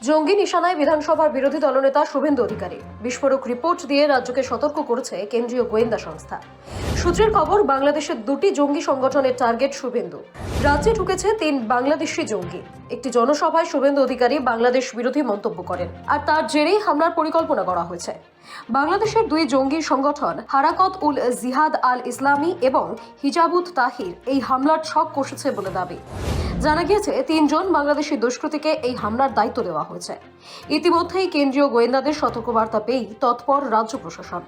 জঙ্গি নিশানায় বিধানসভার বিরোধী দলনেতা শুভেন্দু অধিকারী। বিস্ফোরক রিপোর্ট দিয়ে রাজ্যকে সতর্ক করেছে কেন্দ্রীয় গোয়েন্দা সংস্থা। সূত্রের খবর, বাংলাদেশের দুটি জঙ্গি সংগঠনের টার্গেট শুভেন্দু। রাজ্যে ঢুকেছে 3 বাংলাদেশি জঙ্গি। একটি জনসভায় শুভেন্দু অধিকারী বাংলাদেশ বিরোধী মন্তব্য করেন, আর তার জেরেই হামলার পরিকল্পনা করা হয়েছে। বাংলাদেশের 2 জঙ্গি সংগঠন হারাকত উল জিহাদ আল ইসলামী এবং হিজাবুত তাহির এই হামলার ছক কষেছে বলে দাবি। জানা গিয়েছে 3 জন বাংলাদেশি দুষ্কৃতীকে এই হামলার দায়িত্ব দেওয়া হয়েছে। ইতিমধ্যেই কেন্দ্রীয় গোয়েন্দাদের সতর্কবার্তা পেয়েই তৎপর রাজ্য প্রশাসন।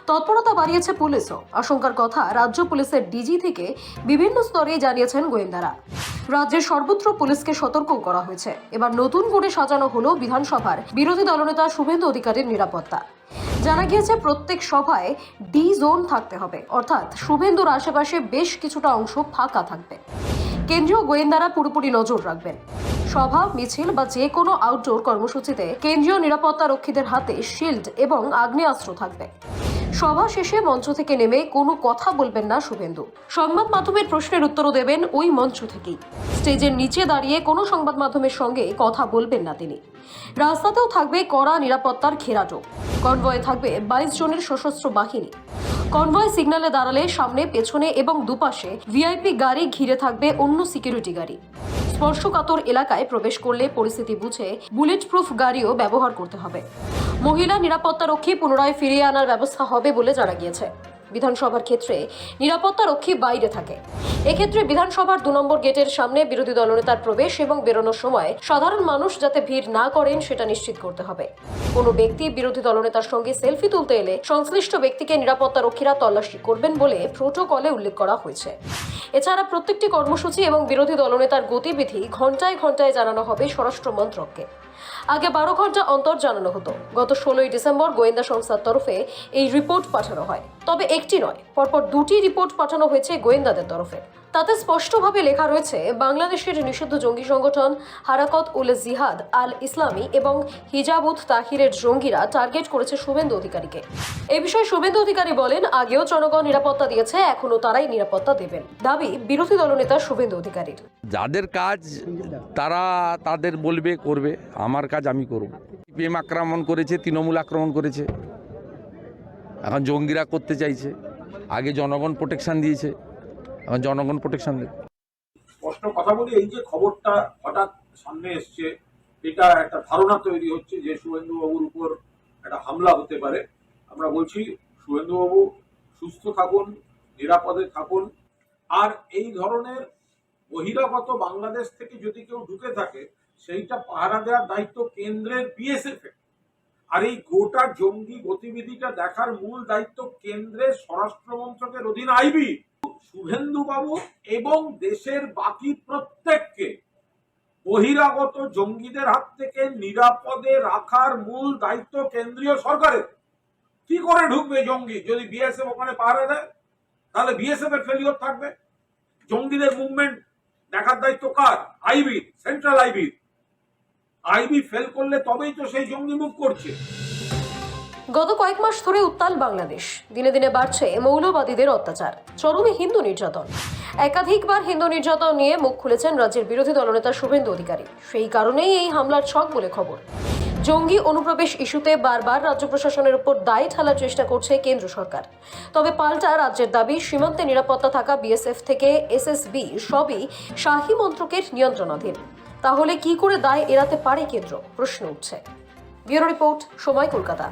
তৎপরতা বাড়িয়েছে পুলিশও। আশঙ্কার কথা, রাজ্য পুলিশের ডিজি থেকে বিভিন্ন স্তরে জানিয়েছেন গোয়েন্দারা। রাজ্যের সর্বত্র পুলিশকে সতর্ক করা হয়েছে। এবার নতুন করে সাজানো হলো বিধানসভার বিরোধী দলনেতা শুভেন্দু অধিকারীর নিরাপত্তা। জানা গিয়েছে প্রত্যেক সভায় ডি জোন থাকতে হবে, অর্থাৎ শুভেন্দুর আশেপাশে বেশ কিছুটা অংশ ফাঁকা থাকবে। কেন্দ্রীয় গোয়েন্দারা পুরোপুরি নজর রাখবেন। সভা, মিছিল বা যে কোনো আউটডোর কর্মসূচিতে কেন্দ্রীয় নিরাপত্তা রক্ষীদের হাতে শিল্ড এবং আগ্নেয়াস্ত্র থাকবে। সভা শেষে মঞ্চ থেকে নেমে কোনো কথা বলবেন না শুভেন্দু। সংবাদ মাধ্যমের প্রশ্নের উত্তরও দেবেন ওই মঞ্চ থেকেই। স্টেজের নিচে দাঁড়িয়ে কোনো সংবাদ মাধ্যমের সঙ্গে কথা বলবেন না তিনি। রাস্তাতেও থাকবে কড়া নিরাপত্তার ঘেরাটো। কনভয়ে থাকবে 22 জনের সশস্ত্র বাহিনী। কনভয় সিগন্যালে দাঁড়ালে সামনে, পেছনে এবং দুপাশে ভিআইপি গাড়ি ঘিরে থাকবে অন্য সিকিউরিটি গাড়ি। স্পর্শকাতর এলাকায় প্রবেশ করলে পরিস্থিতি বুঝে বুলেট প্রুফ গাড়িও ব্যবহার করতে হবে। মহিলা নিরাপত্তা রক্ষী পুনরায় ফিরিয়ে আনার ব্যবস্থা হবে বলে জানা গিয়েছে। বিধানসভার ক্ষেত্রে নিরাপত্তা রক্ষী বাইরে থাকে। এক্ষেত্রে বিধানসভার 2 নম্বর গেটের সামনে বিরোধী দলনেতার প্রবেশ এবং বেরোনোর সময় সাধারণ মানুষ যাতে ভিড় না করেন সেটা নিশ্চিত করতে হবে। কোনো ব্যক্তি বিরোধী দলনেতার সঙ্গে সেলফি তুলতে এলে সংশ্লিষ্ট ব্যক্তিকে নিরাপত্তা রক্ষীরা তল্লাশি করবেন বলে প্রোটোকলে উল্লেখ করা হয়েছে। এছাড়া প্রত্যেকটি কর্মসূচি এবং বিরোধী দলনেতার গতিবিধি ঘন্টায় ঘন্টায় জানানো হবে স্বরাষ্ট্র মন্ত্রককে। আগে 12 ঘন্টা অন্তর জানানো হতো। গত 16ই ডিসেম্বর গোয়েন্দা সংস্থার তরফে এই রিপোর্ট পাঠানো হয়। তবে একটি নয়, পরপর 2টি রিপোর্ট পাঠানো হয়েছে গোয়েন্দাদের তরফে। তাতে স্পষ্টভাবে লেখা রয়েছে, বাংলাদেশের নিষিদ্ধ জঙ্গি সংগঠন হারাকত উল জিহাদ আল ইসলামী এবং হিজাবুত তাহিরের জঙ্গিরা টার্গেট করেছে শুভেন্দু অধিকারীকে। এ বিষয়ে শুভেন্দু অধিকারী বলেন, আগেও জনগণ নিরাপত্তা দিয়েছে, এখনো তারাই নিরাপত্তা দেবেন। দাবি বিরোধী দলনেতা শুভেন্দু অধিকারীর। যাদের কাজ তারা তাদের বলবে, করবে। আমার কাজ আমি করব। সিপিএম আক্রমণ করেছে, তৃণমূল আক্রমণ করেছে, এখন জঙ্গিরা করতে চাইছে। আগে জনগণ প্রোটেকশন দিয়েছে, এখন জনগণ প্রোটেকশন দেবে। স্পষ্ট কথা বলি, এই যে খবরটা হঠাৎ সামনে এসছে, এটা একটা ধারণা তৈরি হচ্ছে যে শুভেন্দু বাবুর উপর একটা হামলা হতে পারে। আমরা বলছি, শুভেন্দু বাবু সুস্থ থাকুন, নিরাপদে থাকুন। আর এই ধরনের বহিরাগত বাংলাদেশ থেকে যদি কেউ ঢুকে থাকে, সেইটা পাহারা দেওয়ার দায়িত্ব কেন্দ্রের বিএসএফ এর। আর এই গোটা জঙ্গি গতিবিধিটা দেখার মূল দায়িত্ব কেন্দ্রের স্বরাষ্ট্র মন্ত্রকের অধীন আইবি। শুভেন্দু বাবু এবং দেশের বাকি প্রত্যেককে বহিরাগত জঙ্গিদের হাত থেকে নিরাপদে রাখার মূল দায়িত্ব কেন্দ্রীয় সরকারের। কি করে ঢুকবে জঙ্গি যদি বিএসএফ ওখানে পাহারা দেয়? তাহলে বিএসএফ এর ফেলিওর থাকবে। জঙ্গিদের মুভমেন্ট দেখার দায়িত্ব কার? IB, central IB. IB fail করলে তবেই তো সেই জঙ্গি মুভ করছে। গত কয়েক মাস ধরে উত্তাল বাংলাদেশ। দিনে দিনে বাড়ছে মৌলবাদীদের অত্যাচার, চরমে হিন্দু নির্যাতন। একাধিকবার হিন্দু নির্যাতন নিয়ে মুখ খুলেছেন রাজ্যের বিরোধী দলনেতা শুভেন্দু অধিকারী। সেই কারণেই এই হামলার ছক বলে খবর। জঙ্গি অনুপ্রবেশ ইস্যুতে বারবার রাজ্য প্রশাসনের উপর দায় ঢালার চেষ্টা করছে কেন্দ্র সরকার। তবে পাল্টা রাজ্যের দাবি, সীমান্তে নিরাপত্তা থাকা বিএসএফ থেকে এসএসবি সবই শাহী মন্ত্রকের নিয়ন্ত্রণাধীন। তাহলে কি করে দায় এড়াতে পারে কেন্দ্র? প্রশ্ন উঠছে। ব্যুরো রিপোর্ট, সময়, কলকাতা।